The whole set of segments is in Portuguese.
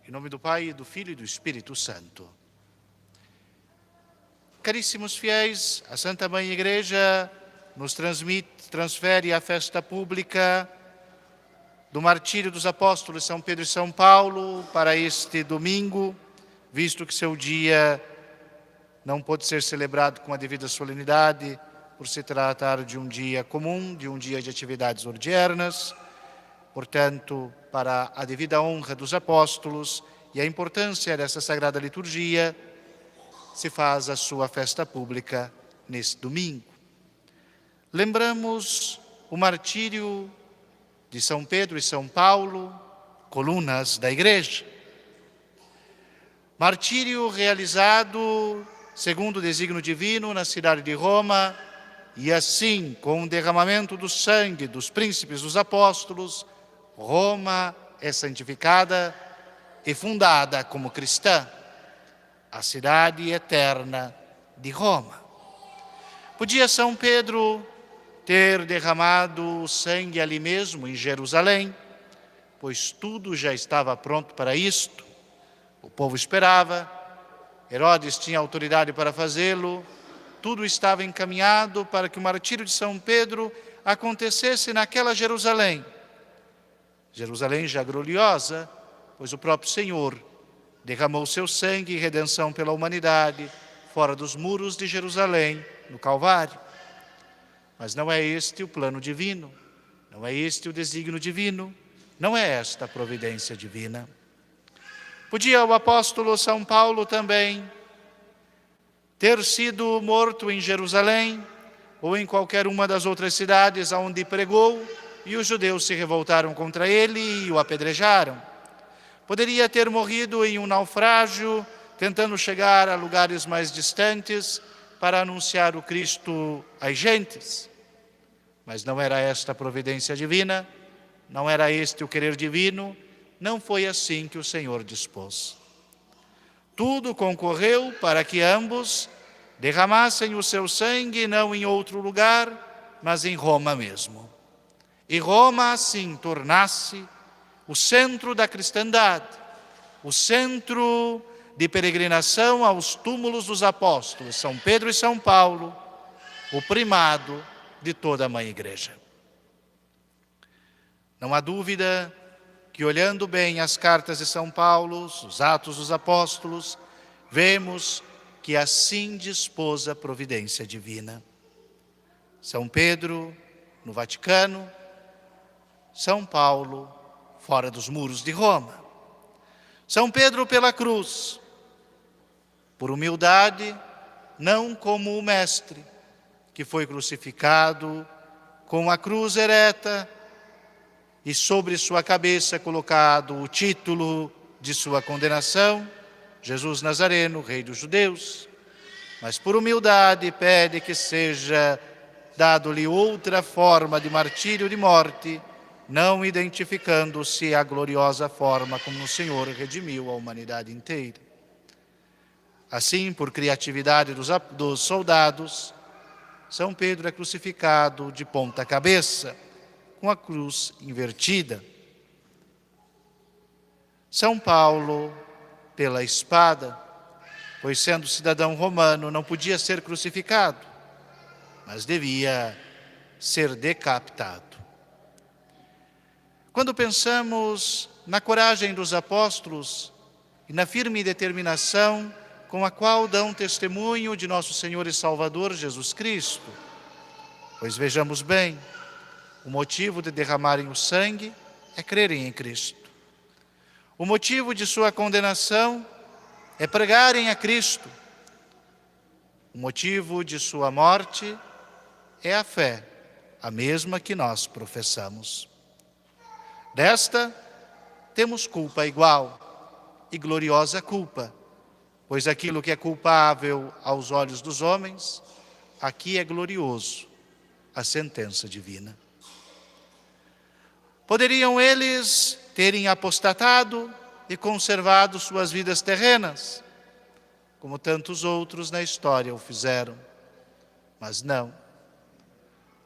Em nome do Pai, do Filho e do Espírito Santo. Caríssimos fiéis, a Santa Mãe Igreja nos transfere a festa pública do martírio dos apóstolos São Pedro e São Paulo para este domingo, visto que seu dia não pôde ser celebrado com a devida solenidade, por se tratar de um dia comum, de um dia de atividades ordiernas. Portanto, para a devida honra dos apóstolos e a importância dessa sagrada liturgia, se faz a sua festa pública neste domingo. Lembramos o martírio de São Pedro e São Paulo, colunas da Igreja. Martírio realizado segundo o desígnio divino na cidade de Roma, e assim, com o derramamento do sangue dos príncipes dos apóstolos, Roma é santificada e fundada como cristã, a cidade eterna de Roma. Podia São Pedro ter derramado o sangue ali mesmo, em Jerusalém, pois tudo já estava pronto para isto. O povo esperava, Herodes tinha autoridade para fazê-lo, tudo estava encaminhado para que o martírio de São Pedro acontecesse naquela Jerusalém. Jerusalém já gloriosa, pois o próprio Senhor derramou seu sangue e redenção pela humanidade fora dos muros de Jerusalém, no Calvário. Mas não é este o plano divino, não é este o desígnio divino, não é esta a providência divina. Podia o apóstolo São Paulo também ter sido morto em Jerusalém ou em qualquer uma das outras cidades onde pregou e os judeus se revoltaram contra ele e o apedrejaram. Poderia ter morrido em um naufrágio, tentando chegar a lugares mais distantes para anunciar o Cristo às gentes. Mas não era esta a providência divina, não era este o querer divino, não foi assim que o Senhor dispôs. Tudo concorreu para que ambos derramassem o seu sangue não em outro lugar, mas em Roma mesmo. E Roma assim tornasse o centro da cristandade, o centro de peregrinação aos túmulos dos apóstolos, São Pedro e São Paulo, o primado de toda a Mãe Igreja. Não há dúvida que, olhando bem as cartas de São Paulo, os Atos dos Apóstolos, vemos que assim dispôs a providência divina. São Pedro, no Vaticano, São Paulo, fora dos muros de Roma. São Pedro pela cruz, por humildade, não como o Mestre, que foi crucificado com a cruz ereta e sobre sua cabeça colocado o título de sua condenação, Jesus Nazareno, Rei dos Judeus. Mas por humildade pede que seja dado-lhe outra forma de martírio de morte, não identificando-se a gloriosa forma como o Senhor redimiu a humanidade inteira. Assim, por criatividade dos soldados, São Pedro é crucificado de ponta cabeça, com a cruz invertida. São Paulo, pela espada, pois sendo cidadão romano não podia ser crucificado, mas devia ser decapitado. Quando pensamos na coragem dos apóstolos e na firme determinação com a qual dão testemunho de nosso Senhor e Salvador Jesus Cristo, pois vejamos bem, o motivo de derramarem o sangue é crerem em Cristo. O motivo de sua condenação é pregarem a Cristo. O motivo de sua morte é a fé, a mesma que nós professamos. Desta, temos culpa igual e gloriosa culpa, pois aquilo que é culpável aos olhos dos homens, aqui é glorioso, a sentença divina. Poderiam eles terem apostatado e conservado suas vidas terrenas, como tantos outros na história o fizeram, mas não.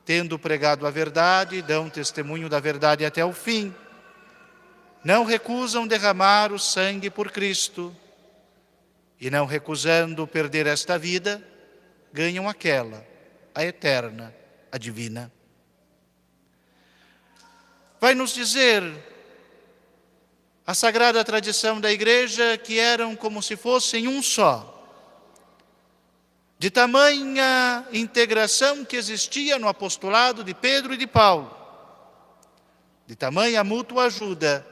Tendo pregado a verdade, dão testemunho da verdade até o fim. não recusam derramar o sangue por Cristo, e não recusando perder esta vida, ganham aquela, a eterna, a divina. Vai nos dizer a sagrada tradição da Igreja que eram como se fossem um só, de tamanha integração que existia no apostolado de Pedro e de Paulo, de tamanha mútua ajuda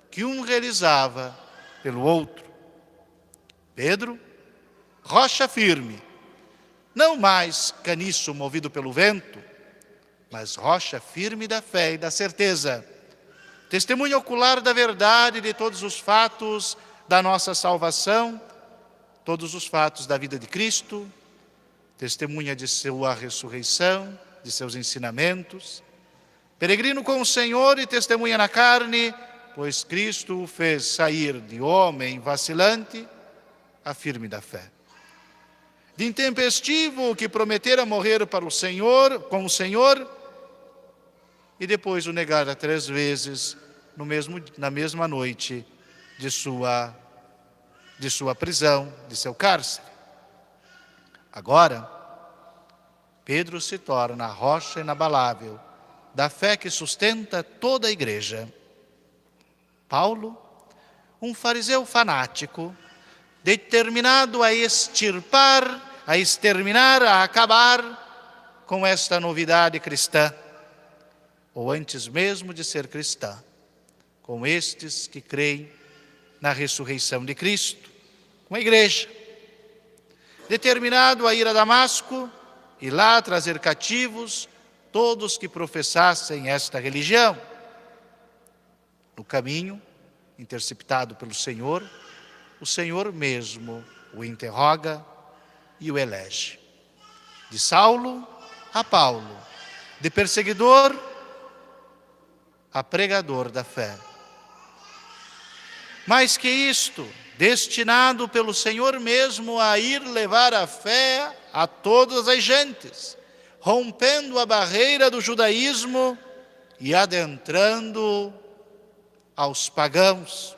que um realizava pelo outro. Pedro, rocha firme, não mais caniço movido pelo vento, mas rocha firme da fé e da certeza, testemunha ocular da verdade de todos os fatos da nossa salvação, todos os fatos da vida de Cristo, testemunha de sua ressurreição, de seus ensinamentos, peregrino com o Senhor e testemunha na carne, pois Cristo o fez sair de homem vacilante a firme da fé. De intempestivo que prometera morrer para o Senhor, com o Senhor, e depois o negara 3 vezes na mesma noite de sua prisão, de seu cárcere. Agora, Pedro se torna a rocha inabalável da fé que sustenta toda a Igreja. Paulo, um fariseu fanático, determinado a extirpar, a exterminar, a acabar com esta novidade cristã, ou antes mesmo de ser cristã, com estes que creem na ressurreição de Cristo, com a Igreja. Determinado a ir a Damasco e lá trazer cativos todos que professassem esta religião. No caminho, interceptado pelo Senhor, o Senhor mesmo o interroga e o elege. De Saulo a Paulo, de perseguidor a pregador da fé. Mais que isto, destinado pelo Senhor mesmo a ir levar a fé a todas as gentes, rompendo a barreira do judaísmo e adentrando aos pagãos,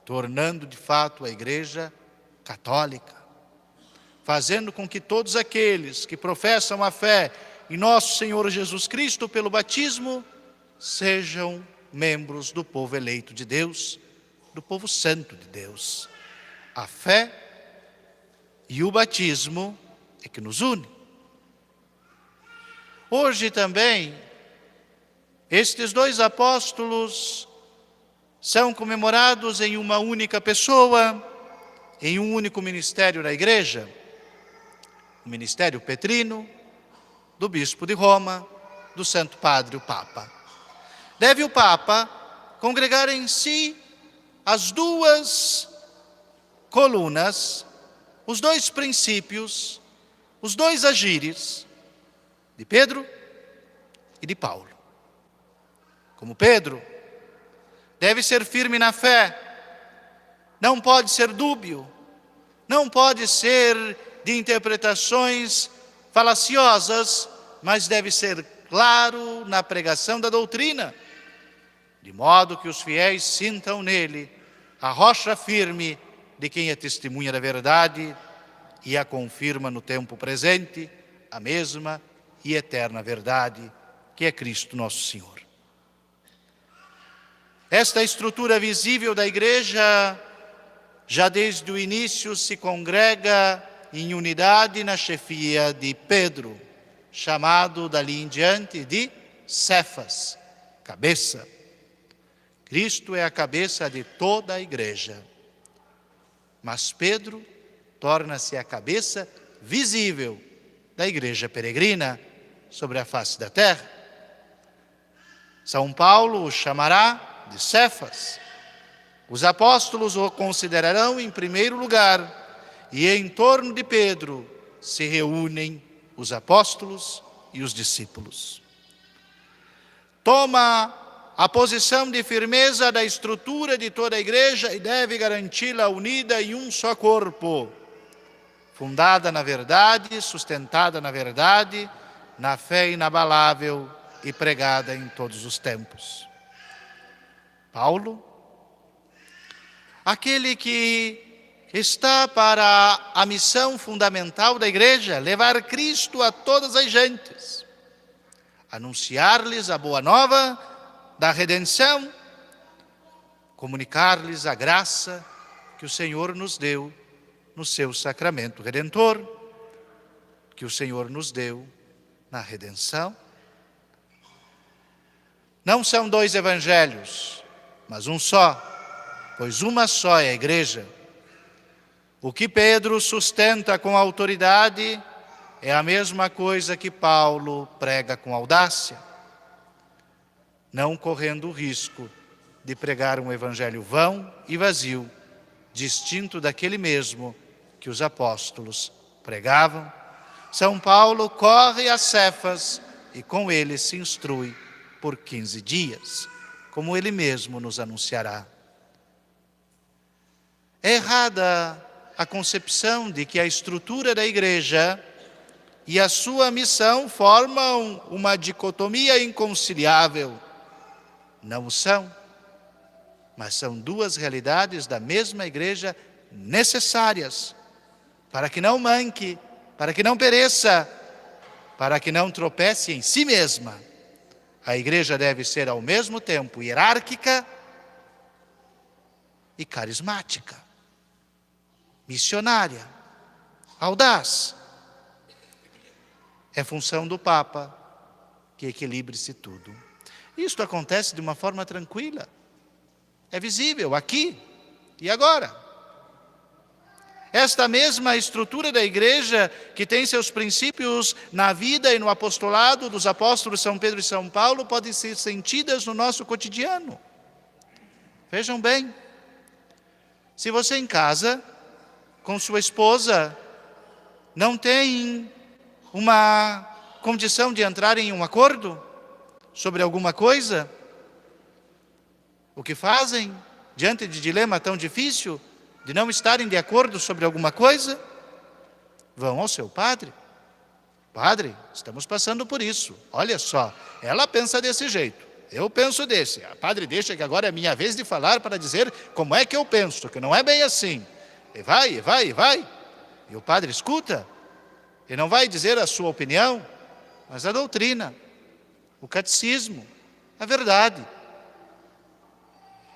tornando de fato a Igreja católica, fazendo com que todos aqueles que professam a fé em nosso Senhor Jesus Cristo pelo batismo sejam membros do povo eleito de Deus, do povo santo de Deus. A fé e o batismo é que nos une. Hoje também, estes 2 apóstolos são comemorados em uma única pessoa, em um único ministério da Igreja, o ministério petrino, do bispo de Roma, do Santo Padre, o Papa. Deve o Papa congregar em si as 2 colunas, os 2 princípios, os 2 agires de Pedro e de Paulo. Como Pedro, deve ser firme na fé, não pode ser dúbio, não pode ser de interpretações falaciosas, mas deve ser claro na pregação da doutrina, de modo que os fiéis sintam nele a rocha firme de quem é testemunha da verdade e a confirma no tempo presente, a mesma e eterna verdade, que é Cristo nosso Senhor. Esta estrutura visível da Igreja, já desde o início, se congrega em unidade na chefia de Pedro, chamado dali em diante de Cefas, cabeça. Cristo é a cabeça de toda a Igreja. Mas Pedro torna-se a cabeça visível da Igreja peregrina sobre a face da terra. São Paulo o chamará de Cefas. Os apóstolos o considerarão em primeiro lugar, e em torno de Pedro se reúnem os apóstolos e os discípulos. Toma a posição de firmeza da estrutura de toda a Igreja e deve garanti-la unida em um só corpo, fundada na verdade, sustentada na verdade, na fé inabalável e pregada em todos os tempos. Paulo, aquele que está para a missão fundamental da igreja, levar Cristo a todas as gentes, anunciar-lhes a boa nova da redenção, comunicar-lhes a graça que o Senhor nos deu no seu sacramento redentor, que o Senhor nos deu na redenção. Não são dois evangelhos, mas um só, pois uma só é a igreja. O que Pedro sustenta com autoridade é a mesma coisa que Paulo prega com audácia, não correndo o risco de pregar um evangelho vão e vazio, distinto daquele mesmo que os apóstolos pregavam. São Paulo corre a Cefas e com ele se instrui por 15 dias, como ele mesmo nos anunciará. É errada a concepção de que a estrutura da igreja e a sua missão formam uma dicotomia inconciliável. Não o são, mas são duas realidades da mesma igreja necessárias, para que não manque, para que não pereça, para que não tropece em si mesma. A igreja deve ser ao mesmo tempo hierárquica e carismática, missionária, audaz. É função do Papa que equilibre-se tudo. Isto acontece de uma forma tranquila, é visível aqui e agora. Esta mesma estrutura da igreja, que tem seus princípios na vida e no apostolado dos apóstolos São Pedro e São Paulo, podem ser sentidas no nosso cotidiano. Vejam bem, se você em casa, com sua esposa, não tem uma condição de entrar em um acordo sobre alguma coisa, o que fazem diante de dilema tão difícil, de não estarem de acordo sobre alguma coisa? Vão ao seu padre. Padre, estamos passando por isso. Olha só, ela pensa desse jeito, eu penso desse. Padre, deixa que agora é minha vez de falar para dizer como é que eu penso, que não é bem assim. E vai, e vai, e vai. E o padre escuta, e não vai dizer a sua opinião, mas a doutrina, o catecismo, a verdade.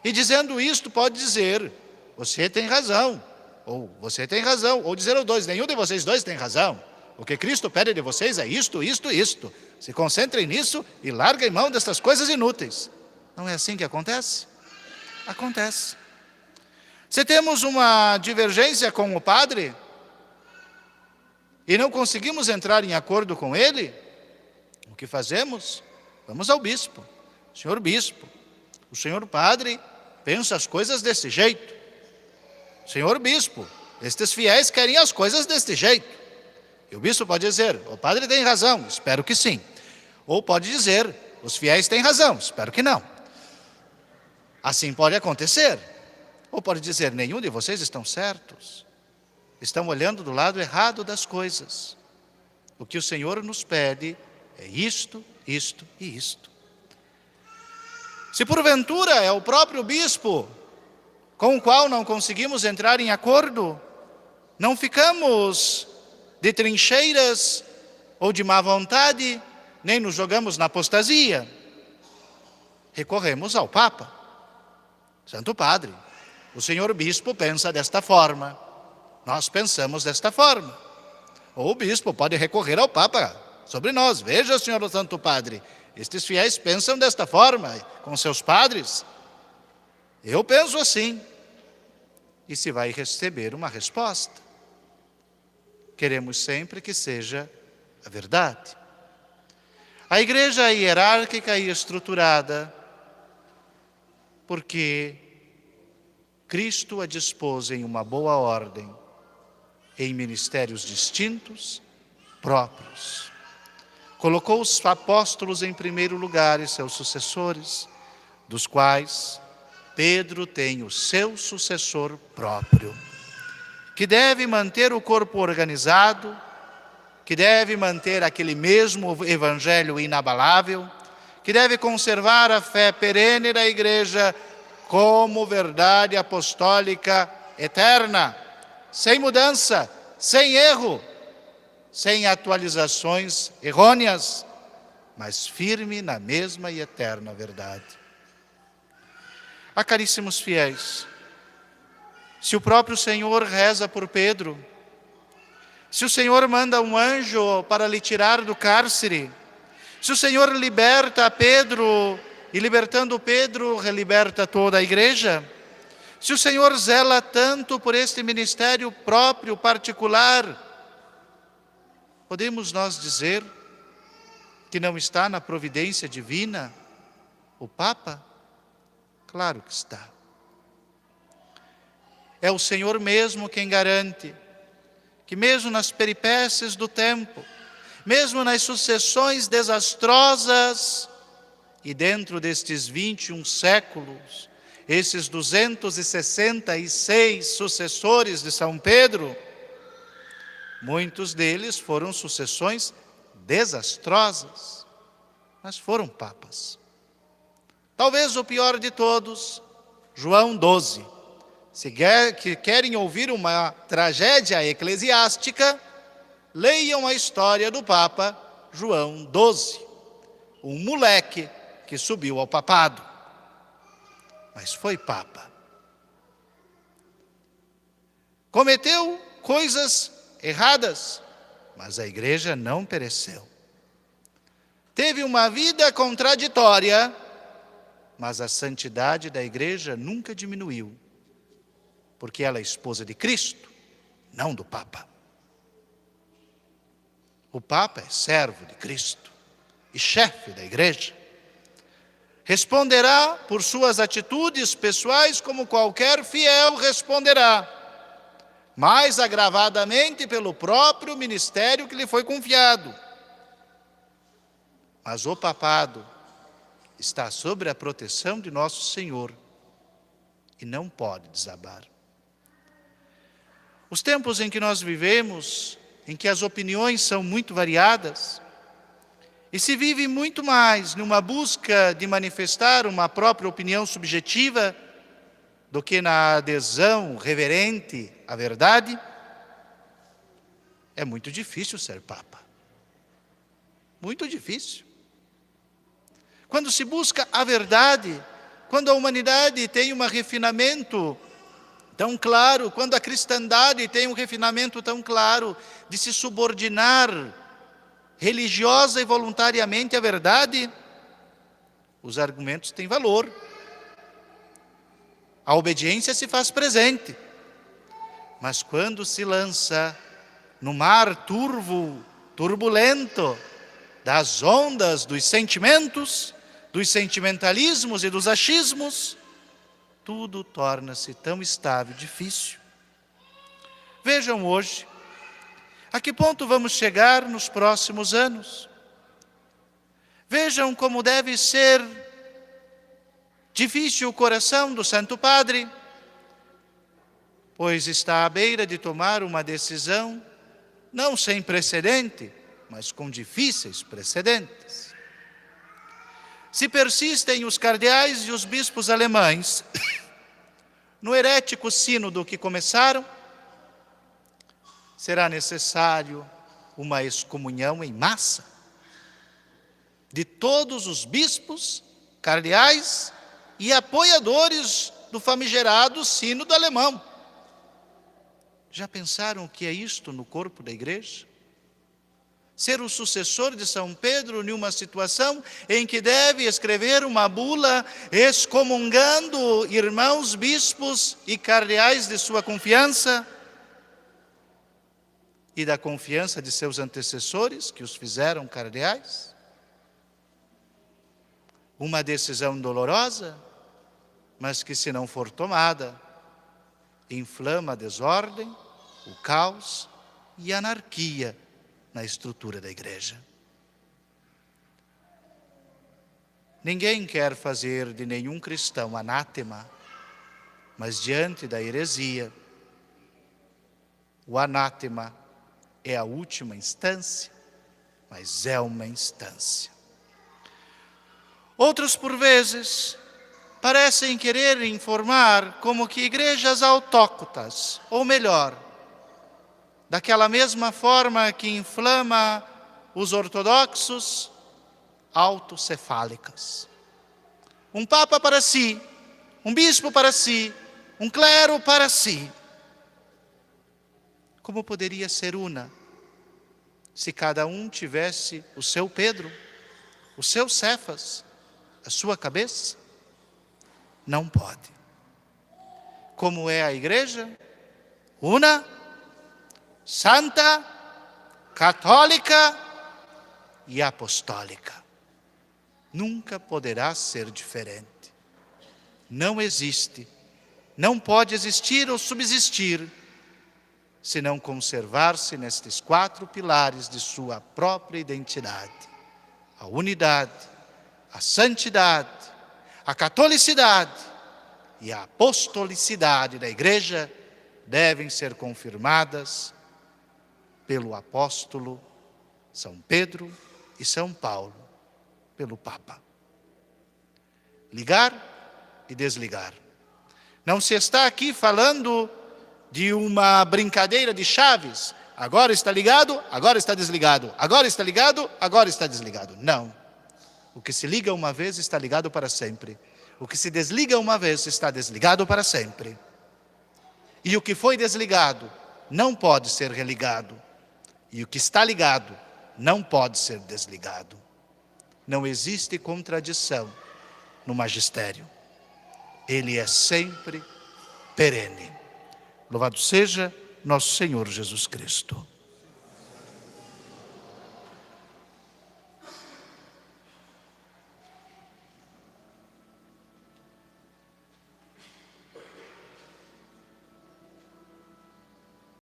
E dizendo isto pode dizer: você tem razão, ou você tem razão, ou dizer aos dois: nenhum de vocês dois tem razão. O que Cristo pede de vocês é isto, isto, isto. Se concentrem nisso e larguem mão destas coisas inúteis. Não é assim que acontece? Acontece. Se temos uma divergência com o padre e não conseguimos entrar em acordo com ele, o que fazemos? Vamos ao bispo. Senhor bispo, o senhor padre pensa as coisas desse jeito. Senhor bispo, estes fiéis querem as coisas deste jeito. E o bispo pode dizer: o padre tem razão, espero que sim. Ou pode dizer: os fiéis têm razão, espero que não. Assim pode acontecer. Ou pode dizer: nenhum de vocês estão certos, estão olhando do lado errado das coisas. O que o Senhor nos pede é isto, isto e isto. Se porventura é o próprio bispo com o qual não conseguimos entrar em acordo, não ficamos de trincheiras ou de má vontade, nem nos jogamos na apostasia. Recorremos ao Papa, Santo Padre. O senhor bispo pensa desta forma, nós pensamos desta forma. Ou o bispo pode recorrer ao Papa sobre nós: veja, senhor Santo Padre, estes fiéis pensam desta forma com seus padres. Eu penso assim. E se vai receber uma resposta. Queremos sempre que seja a verdade. A igreja é hierárquica e estruturada porque Cristo a dispôs em uma boa ordem, em ministérios distintos, próprios. Colocou os apóstolos em primeiro lugar e seus sucessores, dos quais Pedro tem o seu sucessor próprio, que deve manter o corpo organizado, que deve manter aquele mesmo evangelho inabalável, que deve conservar a fé perene da igreja como verdade apostólica eterna, sem mudança, sem erro, sem atualizações errôneas, mas firme na mesma e eterna verdade. Caríssimos fiéis, se o próprio Senhor reza por Pedro, se o Senhor manda um anjo para lhe tirar do cárcere, se o Senhor liberta a Pedro, e libertando Pedro, reliberta toda a igreja, se o Senhor zela tanto por este ministério próprio, particular, podemos nós dizer que não está na providência divina o Papa? Claro que está. É o Senhor mesmo quem garante que mesmo nas peripécias do tempo, mesmo nas sucessões desastrosas, e dentro destes 21 séculos, esses 266 sucessores de São Pedro, muitos deles foram sucessões desastrosas, mas foram papas. Talvez o pior de todos, João 12. Se querem ouvir uma tragédia eclesiástica, leiam a história do Papa João 12. Um moleque que subiu ao papado, mas foi Papa. Cometeu coisas erradas, mas a igreja não pereceu. Teve uma vida contraditória, mas a santidade da igreja nunca diminuiu, porque ela é esposa de Cristo, não do Papa. O Papa é servo de Cristo e chefe da igreja. Responderá por suas atitudes pessoais como qualquer fiel responderá, mais agravadamente pelo próprio ministério que lhe foi confiado. Mas o papado está sob a proteção de nosso Senhor e não pode desabar. Os tempos em que nós vivemos, em que as opiniões são muito variadas, e se vive muito mais numa busca de manifestar uma própria opinião subjetiva do que na adesão reverente à verdade, é muito difícil ser Papa. Muito difícil. Quando se busca a verdade, quando a humanidade tem um refinamento tão claro, quando a cristandade tem um refinamento tão claro de se subordinar religiosa e voluntariamente à verdade, os argumentos têm valor. A obediência se faz presente. Mas quando se lança no mar turbulento das ondas dos sentimentos, dos sentimentalismos e dos achismos, tudo torna-se tão estável, difícil. Vejam hoje, a que ponto vamos chegar nos próximos anos? Vejam como deve ser difícil o coração do Santo Padre, pois está à beira de tomar uma decisão, não sem precedente, mas com difíceis precedentes. Se persistem os cardeais e os bispos alemães no herético sínodo que começaram, será necessário uma excomunhão em massa de todos os bispos, cardeais e apoiadores do famigerado sínodo alemão. Já pensaram o que é isto no corpo da igreja? Ser o sucessor de São Pedro em uma situação em que deve escrever uma bula excomungando irmãos bispos e cardeais de sua confiança e da confiança de seus antecessores, que os fizeram cardeais? Uma decisão dolorosa, mas que, se não for tomada, inflama a desordem, o caos e a anarquia na estrutura da igreja. Ninguém quer fazer de nenhum cristão anátema, mas diante da heresia, o anátema é a última instância, mas é uma instância. Outros, por vezes, parecem querer informar como que igrejas autóctonas, ou melhor, daquela mesma forma que inflama os ortodoxos, autocefálicas. Um papa para si, um bispo para si, um clero para si. Como poderia ser una se cada um tivesse o seu Pedro, o seu Cefas, a sua cabeça? Não pode. Como é a igreja? Una, santa, católica e apostólica. Nunca poderá ser diferente. Não existe, não pode existir ou subsistir, se não conservar-se nestes 4 pilares de sua própria identidade: a unidade, a santidade, a catolicidade e a apostolicidade da igreja devem ser confirmadas pelo apóstolo São Pedro e São Paulo, pelo Papa. Ligar e desligar. Não se está aqui falando de uma brincadeira de chaves. Agora está ligado, agora está desligado. Agora está ligado, agora está desligado. Não. O que se liga uma vez está ligado para sempre. O que se desliga uma vez está desligado para sempre. E o que foi desligado não pode ser religado. E o que está ligado não pode ser desligado. Não existe contradição no magistério. Ele é sempre perene. Louvado seja nosso Senhor Jesus Cristo.